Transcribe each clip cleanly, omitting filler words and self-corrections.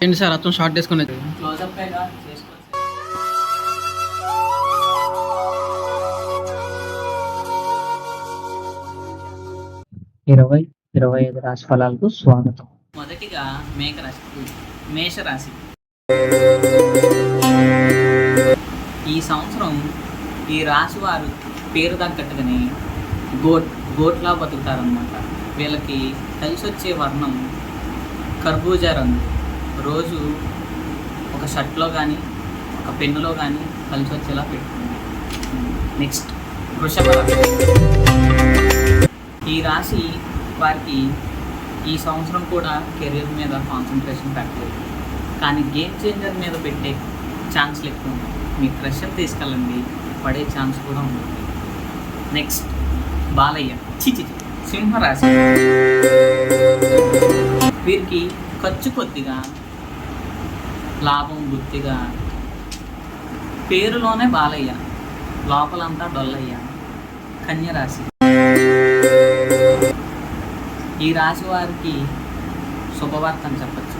ఏంటి సార్ అచ్చం షార్ట్ చేసుకుని క్లోజప్ 2025 రాశి ఫలాలకు స్వాగతం. మొదటిగా మేషరాశి. ఈ సంవత్సరం ఈ రాశి వారు పేరు తగ్గట్టుగానే గోట్లా బతుకుతారనమాట. వీళ్ళకి కలిసి వచ్చే వర్ణం కర్బూజా రంగు. రోజు ఒక షర్ట్లో కానీ ఒక పెన్నులో కానీ కలిసి వచ్చేలా పెట్టుకోండి. నెక్స్ట్ వృషభ రాశి. ఈ రాశి వారికి ఈ సంవత్సరం కూడా కెరీర్ మీద కాన్సన్ట్రేషన్ పెట్టలేదు, కానీ గేమ్ చేంజర్ మీద పెట్టే ఛాన్స్లు ఎక్కువ ఉన్నాయి. మీ ప్రెషర్ తీసుకెళ్ళండి, పడే ఛాన్స్ కూడా ఉంటుంది. నెక్స్ట్ బాలయ్య. సింహరాశి. వీరికి ఖర్చు కొద్దిగా, లాభం గుర్తిగా. పేరులోనే బాలయ్య, లోపలంతా డొల్లయ్య. కన్యరాశి. ఈ రాశి వారికి శుభవార్త అని చెప్పచ్చు.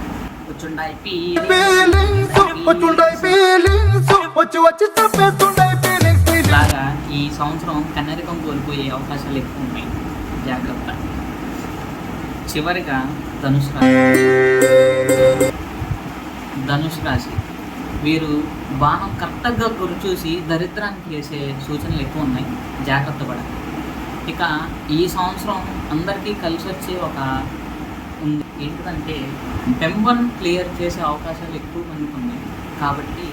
లాగా ఈ సంవత్సరం కన్నరికం కోల్పోయే అవకాశాలు ఎక్కువ ఉన్నాయి, జాగ్రత్త. చివరిగా ధనుసు రాశి. వీరు బాణం కరెక్ట్గా గురి చూసి దరిద్రానికి చేసే సూచనలు ఎక్కువ ఉన్నాయి, జాగ్రత్త పడాలి. ఇక ఈ సంవత్సరం అందరికీ కలిసి వచ్చే ఒక ఉంది ఏంటంటే పెంబన్ క్లియర్ చేసే అవకాశాలు ఎక్కువ మందికి ఉన్నాయి, కాబట్టి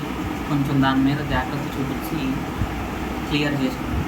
కొంచెం దాని మీద జాగ్రత్త చూపించి క్లియర్ చేసుకోండి.